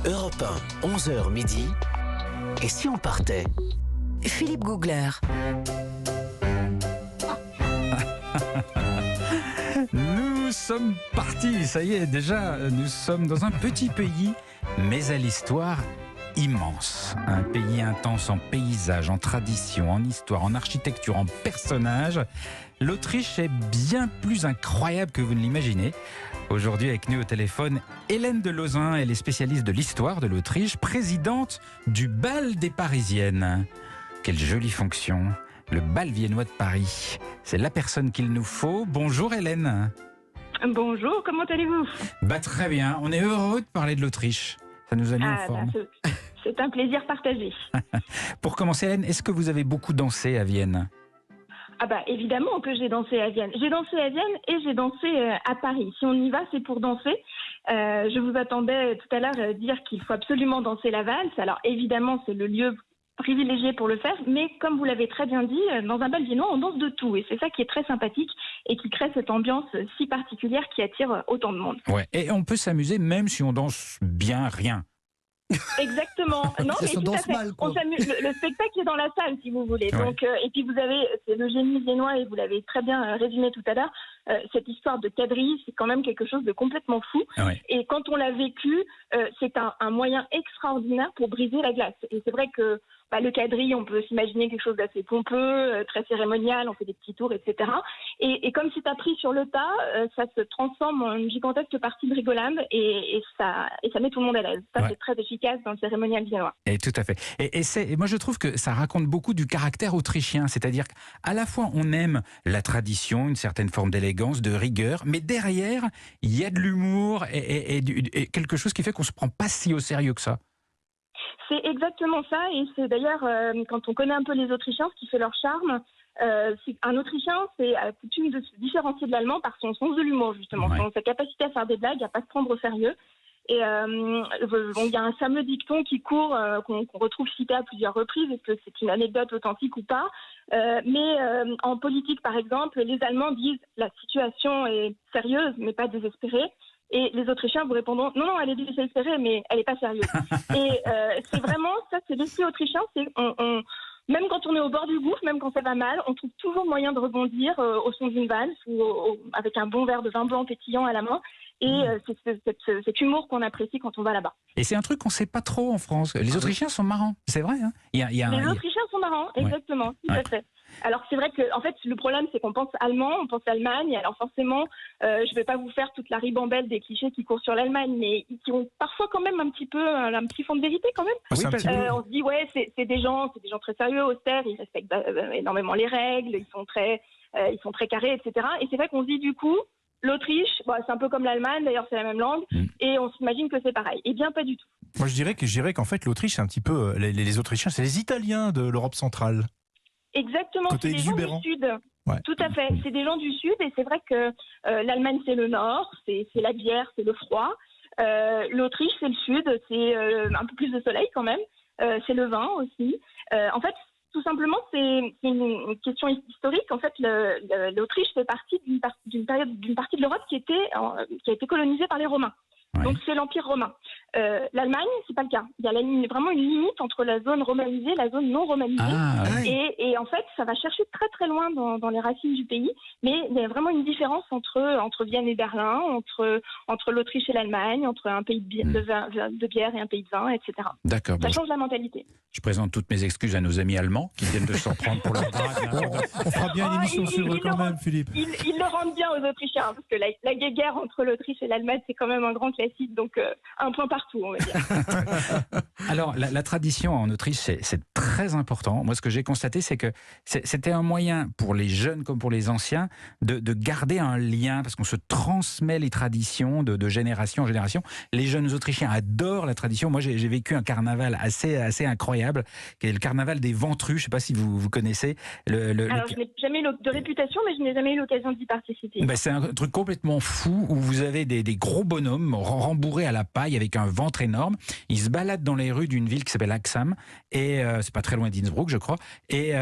Europe 1, 11h midi. Et si on partait? Philippe Googler. Nous sommes partis, ça y est, déjà, nous sommes dans un petit pays, mais à l'histoire immense. Un pays intense en paysages, en traditions, en histoire, en architecture, en personnages. L'Autriche est bien plus incroyable que vous ne l'imaginez. Aujourd'hui, avec nous au téléphone, Hélène de Lauzun, elle est spécialiste de l'histoire de l'Autriche, présidente du Bal des Parisiennes. Quelle jolie fonction, le Bal viennois de Paris. C'est la personne qu'il nous faut. Bonjour Hélène. Bonjour, comment allez-vous ? Très bien, on est heureux de parler de l'Autriche. Ça nous a mis en forme. C'est un plaisir partagé. Pour commencer Hélène, est-ce que vous avez beaucoup dansé à Vienne ? Évidemment que j'ai dansé à Vienne. J'ai dansé à Vienne et j'ai dansé à Paris. Si on y va, c'est pour danser. Je vous attendais tout à l'heure dire qu'il faut absolument danser la valse. Alors évidemment, c'est le lieu privilégié pour le faire, mais comme vous l'avez très bien dit, dans un bal viennois, on danse de tout. Et c'est ça qui est très sympathique et qui crée cette ambiance si particulière qui attire autant de monde. Ouais. Et on peut s'amuser même si on danse bien rien. Exactement. Non, mais tout à fait. On s'amuse. Le spectacle est dans la salle, si vous voulez. Ouais. Donc, et puis vous avez, c'est le génie viennois et vous l'avez très bien résumé tout à l'heure. Cette histoire de quadrille, c'est quand même quelque chose de complètement fou. Ouais. Et quand on l'a vécu, c'est un moyen extraordinaire pour briser la glace. Et c'est vrai que le quadrille, on peut s'imaginer quelque chose d'assez pompeux, très cérémonial, on fait des petits tours, etc. Et comme c'est appris sur le tas, ça se transforme en une gigantesque partie de rigolade et ça met tout le monde à l'aise. Ça, c'est très efficace dans le cérémonial viennois. Et tout à fait. Et moi, je trouve que ça raconte beaucoup du caractère autrichien. C'est-à-dire qu'à la fois, on aime la tradition, une certaine forme d'élégance, de rigueur, mais derrière, il y a de l'humour et quelque chose qui fait qu'on ne se prend pas si au sérieux que ça. C'est exactement ça, et c'est d'ailleurs, quand on connaît un peu les Autrichiens, ce qui fait leur charme, un Autrichien, c'est à coutume de se différencier de l'Allemand par son sens de l'humour, justement, sa capacité à faire des blagues, à pas se prendre au sérieux. Et il y a un fameux dicton qui court, qu'on retrouve cité à plusieurs reprises, est-ce que c'est une anecdote authentique ou pas, mais en politique, par exemple, les Allemands disent « la situation est sérieuse, mais pas désespérée ». Et les Autrichiens vous répondront « non, elle est désespérée, mais elle n'est pas sérieuse ». Et c'est vraiment ça, c'est l'esprit autrichien, c'est même quand on est au bord du gouffre, même quand ça va mal, on trouve toujours moyen de rebondir au son d'une valse ou avec un bon verre de vin blanc pétillant à la main. Et c'est cet humour qu'on apprécie quand on va là-bas. Et c'est un truc qu'on ne sait pas trop en France. Les Autrichiens sont marrants, c'est vrai. Hein, les Autrichiens sont marrants, exactement, tout à fait. Alors c'est vrai que en fait le problème c'est qu'on pense allemand, on pense Allemagne. Alors forcément, je ne vais pas vous faire toute la ribambelle des clichés qui courent sur l'Allemagne, mais qui ont parfois quand même un petit fond de vérité quand même. On se dit c'est des gens très sérieux, austères, ils respectent énormément les règles, ils sont très carrés, etc. Et c'est vrai qu'on se dit du coup l'Autriche, c'est un peu comme l'Allemagne, d'ailleurs c'est la même langue, et on s'imagine que c'est pareil. Eh bien pas du tout. Moi je dirais qu'en fait l'Autriche c'est un petit peu les Autrichiens, c'est les Italiens de l'Europe centrale. Exactement, côté c'est des gens du Sud. Ouais. Tout à fait, c'est des gens du Sud et c'est vrai que l'Allemagne c'est le Nord, c'est la bière, c'est le froid. L'Autriche c'est le Sud, c'est un peu plus de soleil quand même, c'est le vin aussi. En fait, tout simplement, c'est une question historique. En fait, l'Autriche fait partie d'une partie de l'Europe qui a été colonisée par les Romains. Ouais. Donc c'est l'Empire romain. L'Allemagne, c'est pas le cas. Il y a vraiment une limite entre la zone romanisée et la zone non romanisée. Et en fait, ça va chercher très très loin dans les racines du pays. Mais il y a vraiment une différence entre Vienne et Berlin, entre l'Autriche et l'Allemagne, entre un pays de bière et un pays de vin, etc. D'accord. Ça change la mentalité. Je présente toutes mes excuses à nos amis allemands qui viennent de s'en prendre pour leur drague. On fera bien une émission sur eux quand même, Philippe. Ils le rendent bien aux Autrichiens, parce que la guerre entre l'Autriche et l'Allemagne, c'est quand même un grand classique, donc un point partout, on va dire. Alors, la tradition en Autriche, c'est très important. Moi, ce que j'ai constaté, c'est que c'était un moyen, pour les jeunes comme pour les anciens, de garder un lien, parce qu'on se transmet les traditions de génération en génération. Les jeunes Autrichiens adorent la tradition. Moi, j'ai vécu un carnaval assez incroyable, qui est le carnaval des Ventrues. Je ne sais pas si vous connaissez. Alors, je n'ai jamais eu de réputation, mais je n'ai jamais eu l'occasion d'y participer. C'est un truc complètement fou, où vous avez des gros bonhommes rembourrés à la paille avec un ventre énorme. Ils se baladent dans les rues d'une ville qui s'appelle Axam, et c'est pas très loin d'Innsbruck, je crois. Et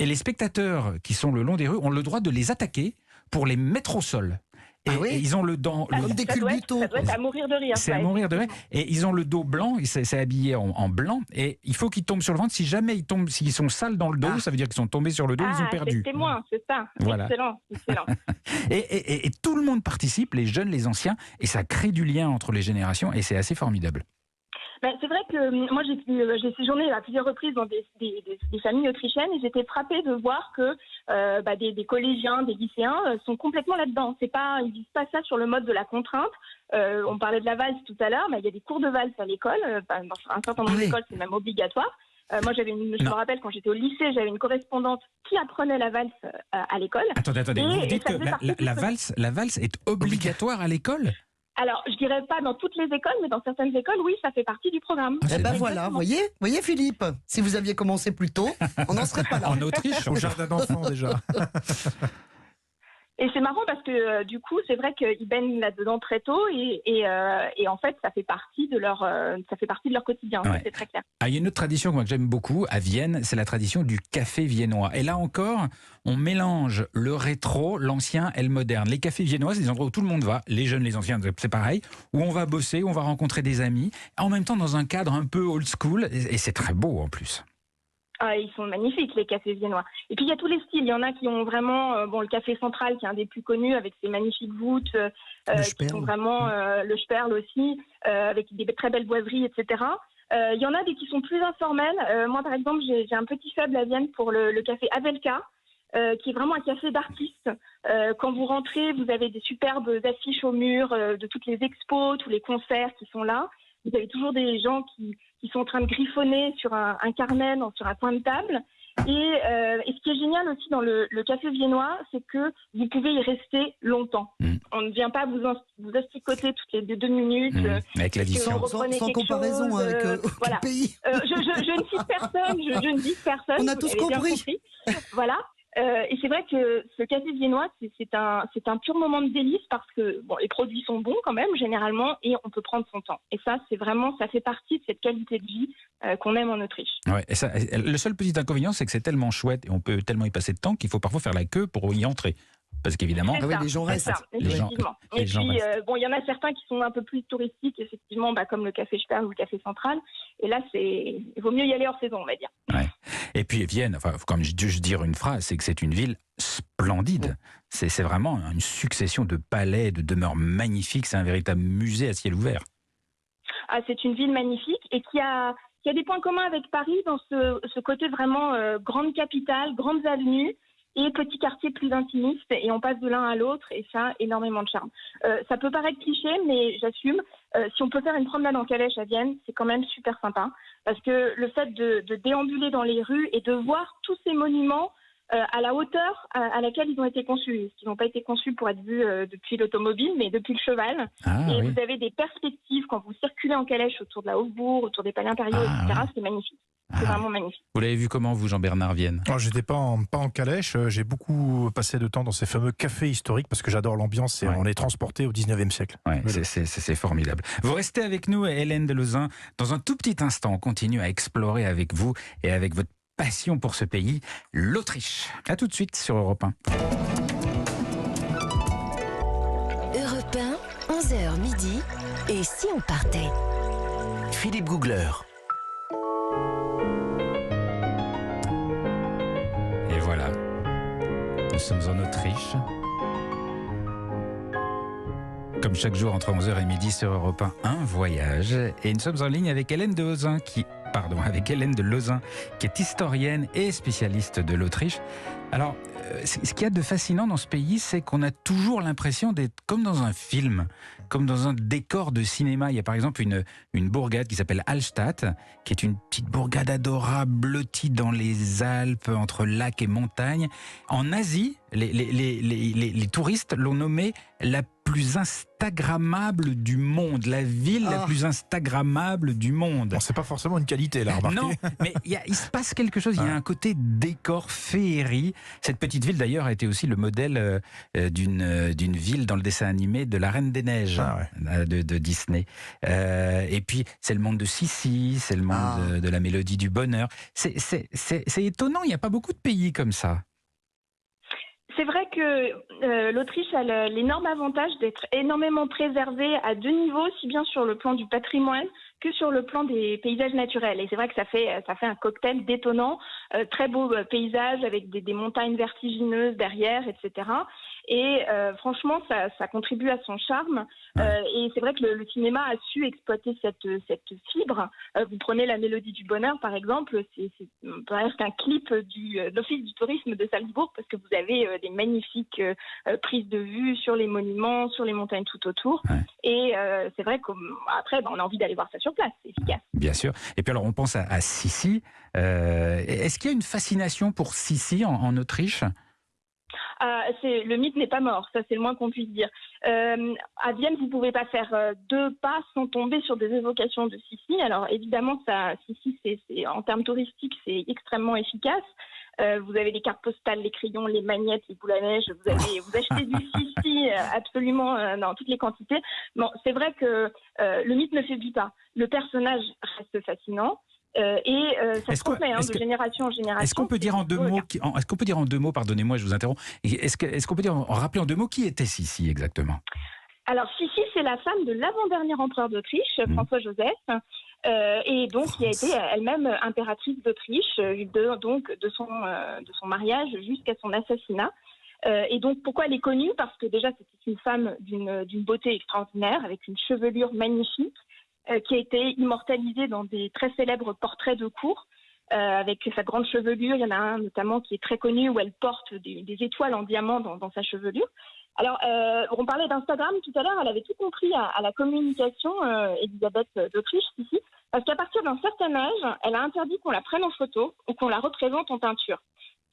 les spectateurs qui sont le long des rues ont le droit de les attaquer pour les mettre au sol. Et ils ont le dos... Ça doit être à mourir de rire. C'est à mourir de rire. Et ils ont le dos blanc, c'est habillé en blanc, et il faut qu'ils tombent sur le ventre. Si jamais s'ils sont sales dans le dos, ça veut dire qu'ils sont tombés sur le dos, ils ont perdu. C'est témoin, c'est ça. Voilà. Excellent. Et tout le monde participe, les jeunes, les anciens, et ça crée du lien entre les générations, et c'est assez formidable. C'est vrai que moi j'ai séjourné à plusieurs reprises dans des familles autrichiennes et j'étais frappée de voir que des collégiens, des lycéens sont complètement là-dedans. Ils disent pas ça sur le mode de la contrainte. On parlait de la valse tout à l'heure, mais il y a des cours de valse à l'école. Dans un certain nombre d'écoles, c'est même obligatoire. Moi, je me rappelle quand j'étais au lycée, j'avais une correspondante qui apprenait la valse à l'école. Attendez, vous dites que la valse est obligatoire à l'école ? Alors, je dirais pas dans toutes les écoles, mais dans certaines écoles, oui, ça fait partie du programme. Voilà, voyez Philippe, si vous aviez commencé plus tôt, on n'en serait pas là. En Autriche, Au jardin d'enfants déjà. Et c'est marrant parce que du coup, c'est vrai qu'ils baignent là-dedans très tôt et en fait, ça fait partie de leur quotidien. Ouais. C'est très clair. Il y a une autre tradition que j'aime beaucoup à Vienne, c'est la tradition du café viennois. Et là encore, on mélange le rétro, l'ancien et le moderne. Les cafés viennois, c'est des endroits où tout le monde va, les jeunes, les anciens, c'est pareil, où on va bosser, où on va rencontrer des amis, en même temps dans un cadre un peu old school, et c'est très beau en plus. Ils sont magnifiques, les cafés viennois. Et puis, il y a tous les styles. Il y en a qui ont vraiment le café central, qui est un des plus connus, avec ses magnifiques voûtes, qui sont vraiment le Sperl aussi, avec des très belles boiseries, etc. Il y en a des qui sont plus informels. Moi, par exemple, j'ai un petit faible à Vienne pour le café Avelka, qui est vraiment un café d'artistes. Quand vous rentrez, vous avez des superbes affiches au mur de toutes les expos, tous les concerts qui sont là. Vous avez toujours des gens qui sont en train de griffonner sur un carnet, sur un coin de table. Et ce qui est génial aussi dans le café viennois, c'est que vous pouvez y rester longtemps. On ne vient pas vous asticoter toutes les 2 minutes. Avec l'addition. Sans comparaison avec voilà. le pays. Je ne cite personne. Je ne dis personne. On a tous compris. Voilà. Et c'est vrai que ce café viennois, c'est un pur moment de délice parce que les produits sont bons quand même généralement et on peut prendre son temps. Et ça, ça fait partie de cette qualité de vie qu'on aime en Autriche. Ouais, et le seul petit inconvénient, c'est que c'est tellement chouette et on peut tellement y passer de temps qu'il faut parfois faire la queue pour y entrer. Parce qu'évidemment, les gens restent. Effectivement. Et puis, il y en a certains qui sont un peu plus touristiques, effectivement, comme le café Sperl ou le café Central. Et là, il vaut mieux y aller hors saison, on va dire. Ouais. Et puis Vienne, comme je dire une phrase, c'est que c'est une ville splendide. C'est vraiment une succession de palais, de demeures magnifiques. C'est un véritable musée à ciel ouvert. C'est une ville magnifique et qui a des points communs avec Paris dans ce côté vraiment grande capitale, grandes avenues. Et petit quartier plus intimiste, et on passe de l'un à l'autre, et ça a énormément de charme. Ça peut paraître cliché, mais j'assume. Si on peut faire une promenade en calèche à Vienne, c'est quand même super sympa, parce que le fait de déambuler dans les rues et de voir tous ces monuments à la hauteur à laquelle ils ont été conçus. Ils n'ont pas été conçus pour être vus depuis l'automobile, mais depuis le cheval. Vous avez des perspectives quand vous circulez en calèche autour de la Haute-Bourg, autour des palais impériaux, etc. C'est magnifique. C'est vraiment magnifique. Vous l'avez vu comment, vous, Jean-Bernard Vienne ? J'étais pas en calèche, j'ai beaucoup passé de temps dans ces fameux cafés historiques parce que j'adore l'ambiance et on est transporté au 19e siècle. Ouais, c'est formidable. Vous restez avec nous, Hélène de Lauzun. Dans un tout petit instant, on continue à explorer avec vous et avec votre passion pour ce pays, l'Autriche. À tout de suite sur Europe 1. Europe 1, 11h midi. Et si on partait ? Philippe Googler. Et voilà, nous sommes en Autriche. Comme chaque jour entre 11h et midi sur Europe 1, un voyage. Et nous sommes en ligne avec Hélène de Lauzun qui est historienne et spécialiste de l'Autriche. Alors, ce qu'il y a de fascinant dans ce pays, c'est qu'on a toujours l'impression d'être comme dans un film, comme dans un décor de cinéma. Il y a par exemple une bourgade qui s'appelle Hallstatt, qui est une petite bourgade adorable, blottie dans les Alpes, entre lacs et montagnes. En Asie, les touristes l'ont nommée la plus instagrammable du monde, la ville la plus instagrammable du monde. Bon, c'est pas forcément une qualité, là, remarquez. Non, mais il se passe quelque chose, il y a un côté décor, féerie. Cette petite ville, d'ailleurs, a été aussi le modèle d'une ville dans le dessin animé de La Reine des Neiges de Disney. Et puis, c'est le monde de Sissi, c'est le monde de la Mélodie du Bonheur. C'est étonnant, il n'y a pas beaucoup de pays comme ça. C'est vrai que l'Autriche a l'énorme avantage d'être énormément préservée à deux niveaux, si bien sur le plan du patrimoine que sur le plan des paysages naturels. Et c'est vrai que ça fait un cocktail détonnant, très beau paysage avec des montagnes vertigineuses derrière, etc. Et franchement, ça contribue à son charme. Et c'est vrai que le cinéma a su exploiter cette fibre. Vous prenez La Mélodie du bonheur, par exemple, c'est presque un clip de l'Office du tourisme de Salzbourg, parce que vous avez des magnifiques prises de vue sur les monuments, sur les montagnes tout autour. Ouais. Et c'est vrai qu'après, on a envie d'aller voir ça sur place, c'est efficace. Bien sûr. Et puis alors, on pense à Sissi. Est-ce qu'il y a une fascination pour Sissi en Autriche ? Le mythe n'est pas mort, ça c'est le moins qu'on puisse dire. À Vienne, vous ne pouvez pas faire deux pas sans tomber sur des évocations de Sissi. Alors évidemment, Sissi, en termes touristiques, c'est extrêmement efficace. Vous avez les cartes postales, les crayons, les magnettes, les boules à neige. Vous achetez du Sissi absolument dans toutes les quantités. Bon, c'est vrai que le mythe ne faiblit pas. Le personnage reste fascinant. Ça se transmet de génération en génération. Est-ce qu'on peut dire en deux mots Est-ce qu'on peut dire en deux mots, pardonnez-moi, je vous interromps. Est-ce qu'on peut dire en rappeler en deux mots qui était Sissi exactement ? Alors Sissi, c'est la femme de l'avant-dernier empereur d'Autriche, François-Joseph, et donc qui a été elle-même impératrice d'Autriche, de son mariage jusqu'à son assassinat. Et donc pourquoi elle est connue ? Parce que déjà c'était une femme d'une beauté extraordinaire, avec une chevelure magnifique, qui a été immortalisée dans des très célèbres portraits de cour, avec sa grande chevelure. Il y en a un notamment qui est très connu où elle porte des étoiles en diamant dans sa chevelure. Alors, on parlait d'Instagram tout à l'heure, elle avait tout compris à la communication, Elisabeth d'Autriche, ici, parce qu'à partir d'un certain âge, elle a interdit qu'on la prenne en photo ou qu'on la représente en peinture.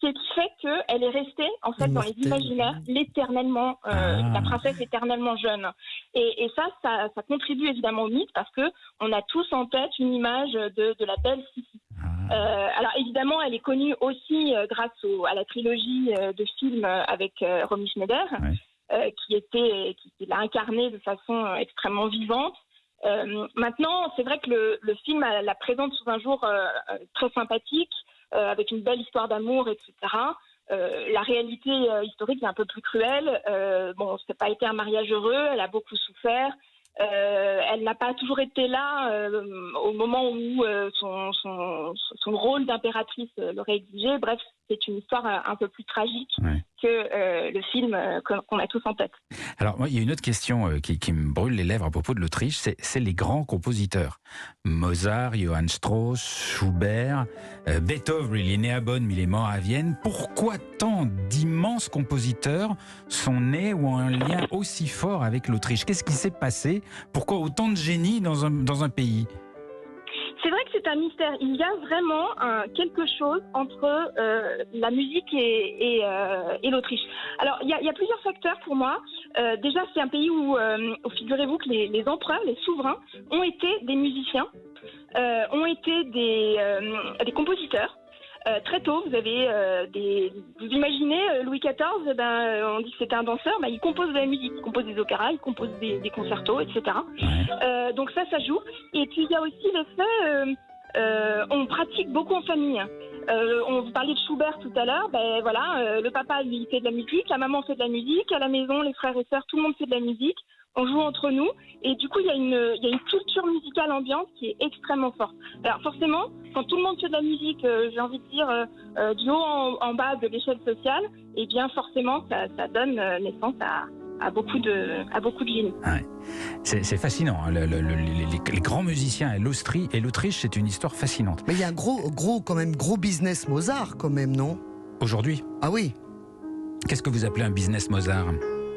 Ce qui fait qu'elle est restée, en fait, dans les imaginaires, l'éternellement, la princesse éternellement jeune. Et ça contribue évidemment au mythe, parce qu'on a tous en tête une image de la belle Sissi. Alors évidemment, elle est connue aussi grâce à la trilogie de films avec Romy Schneider, qui l'a incarnée de façon extrêmement vivante. Maintenant, c'est vrai que le film la présente sous un jour très sympathique, avec une belle histoire d'amour, etc. La réalité historique est un peu plus cruelle. Ça n'a pas été un mariage heureux, elle a beaucoup souffert. Elle n'a pas toujours été là au moment où son rôle d'impératrice l'aurait exigé. Bref, c'est une histoire un peu plus tragique que le film qu'on a tous en tête. Alors, moi, il y a une autre question qui me brûle les lèvres à propos de l'Autriche, c'est les grands compositeurs. Mozart, Johann Strauss, Schubert, Beethoven, il est né à Bonn, mais il est mort à Vienne. Pourquoi tant d'immenses compositeurs sont nés ou ont un lien aussi fort avec l'Autriche ? Qu'est-ce qui s'est passé ? Pourquoi autant de génie dans un pays ? C'est vrai que c'est un mystère. Il y a vraiment quelque chose entre la musique et l'Autriche. Alors, il y a plusieurs facteurs pour moi. Déjà, c'est un pays où figurez-vous que les empereurs, les souverains, ont été des musiciens, ont été des compositeurs. Très tôt, vous imaginez Louis XIV, on dit que c'était un danseur, il compose de la musique, il compose des opéras, il compose des concertos, etc. Donc ça joue. Et puis il y a aussi l'effet, on pratique beaucoup en famille. On vous parlait de Schubert tout à l'heure, le papa lui fait de la musique, la maman fait de la musique, à la maison les frères et sœurs, tout le monde fait de la musique. On joue entre nous et du coup il y a une culture musicale ambiante qui est extrêmement forte. Alors forcément, quand tout le monde fait de la musique, j'ai envie de dire du haut en bas de l'échelle sociale, et bien forcément ça donne naissance à beaucoup de génie. Ouais. C'est fascinant, hein. Les grands musiciens et l'Autriche, c'est une histoire fascinante. Mais il y a un gros business Mozart quand même, non ? Aujourd'hui ? Ah oui. Qu'est-ce que vous appelez un business Mozart ?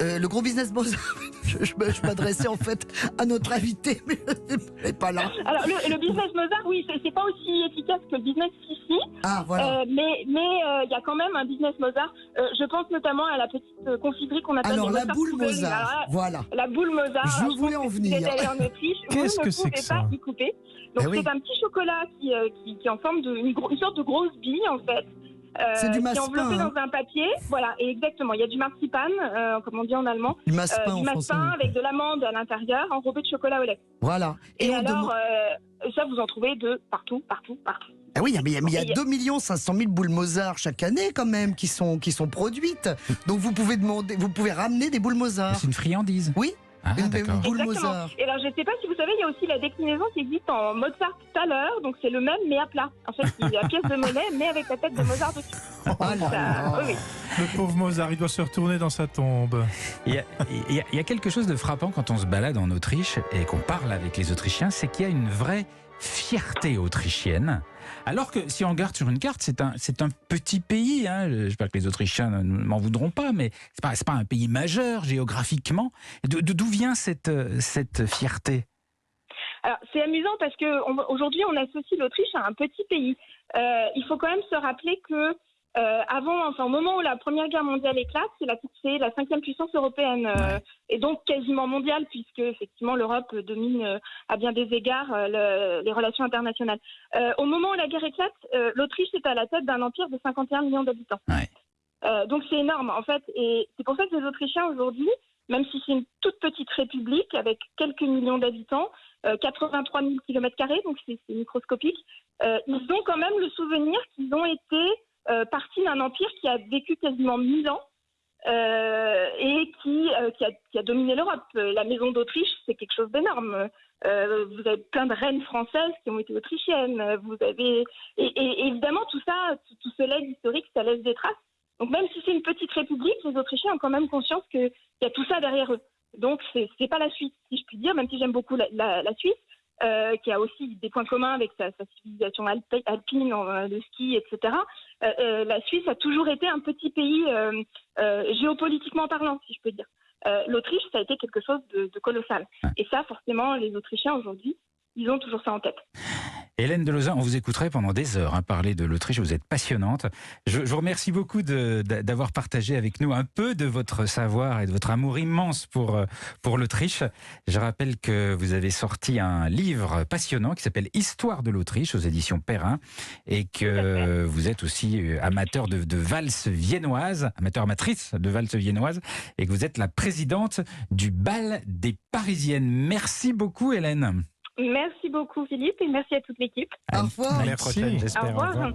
Le gros business Mozart, je m'adressais en fait à notre invité, mais elle n'est pas là. Alors le business Mozart, oui, c'est pas aussi efficace que le business Sissi. Ah voilà. Mais il y a quand même un business Mozart. Je pense notamment à la petite confiserie qu'on appelle. Alors la boule Mozart, voilà. La boule Mozart. Je voulais en venir. Vous êtes allé en Autriche, Qu'est-ce que c'est que ça ? Vous ne pouvez pas y couper. Donc c'est un petit chocolat qui est en forme d'une sorte de grosse bille en fait. C'est du qui est enveloppé massepain, dans un papier, voilà, et exactement. Il y a du marzipan, comme on dit en allemand, du massepain avec de l'amande à l'intérieur, enrobé de chocolat au lait. Voilà. Et alors, ça vous en trouvez de partout. Ah oui, mais il y a 2 500 000 boules Mozart chaque année quand même qui sont produites. Donc vous pouvez ramener des boules Mozart. C'est une friandise. Oui. Ah, Une d'accord. boule Exactement. Mozart. Et alors, je ne sais pas si vous savez, il y a aussi la déclinaison qui existe en Mozart Thaler, donc c'est le même mais à plat. En fait, il y a la pièce de monnaie, mais avec la tête de Mozart dessus. Oh là là. Oui. Le pauvre Mozart, il doit se retourner dans sa tombe. Il y a quelque chose de frappant quand on se balade en Autriche et qu'on parle avec les Autrichiens, c'est qu'il y a une vraie fierté autrichienne. Alors que si on regarde sur une carte, c'est un petit pays. Hein. J'espère que les Autrichiens ne m'en voudront pas, mais c'est pas un pays majeur géographiquement. D'où vient cette fierté? Alors, c'est amusant parce qu'aujourd'hui, on associe l'Autriche à un petit pays. Il faut quand même se rappeler que au moment où la Première Guerre mondiale éclate, c'est la 5e puissance européenne, et donc quasiment mondiale, puisque effectivement l'Europe domine à bien des égards les relations internationales. Au moment où la guerre éclate, l'Autriche est à la tête d'un empire de 51 millions d'habitants. Ouais. Donc c'est énorme en fait, et c'est pour ça que les Autrichiens aujourd'hui, même si c'est une toute petite république avec quelques millions d'habitants, 83 000 km², donc c'est microscopique, ils ont quand même le souvenir qu'ils ont été partie d'un empire qui a vécu quasiment 1000 ans et qui a dominé l'Europe. La maison d'Autriche, c'est quelque chose d'énorme. Vous avez plein de reines françaises qui ont été autrichiennes. Vous avez et évidemment tout ça, tout ce legs historique, ça laisse des traces. Donc même si c'est une petite république, les Autrichiens ont quand même conscience qu'il y a tout ça derrière eux. Donc c'est pas la Suisse, si je puis dire, même si j'aime beaucoup la Suisse. Qui a aussi des points communs avec sa civilisation alpine, le ski, etc. La Suisse a toujours été un petit pays géopolitiquement parlant, si je peux dire. L'Autriche, ça a été quelque chose de colossal. Et ça, forcément, les Autrichiens aujourd'hui, ils ont toujours ça en tête. Hélène Delozin, on vous écouterait pendant des heures parler de l'Autriche, vous êtes passionnante. Je vous remercie beaucoup d'avoir partagé avec nous un peu de votre savoir et de votre amour immense pour l'Autriche. Je rappelle que vous avez sorti un livre passionnant qui s'appelle Histoire de l'Autriche aux éditions Perrin et que vous êtes aussi amateur de valse viennoise, amatrice de valse viennoise et que vous êtes la présidente du Bal des Parisiennes. Merci beaucoup Hélène. Merci beaucoup Philippe et merci à toute l'équipe. Au revoir. À la prochaine, j'espère. Au revoir.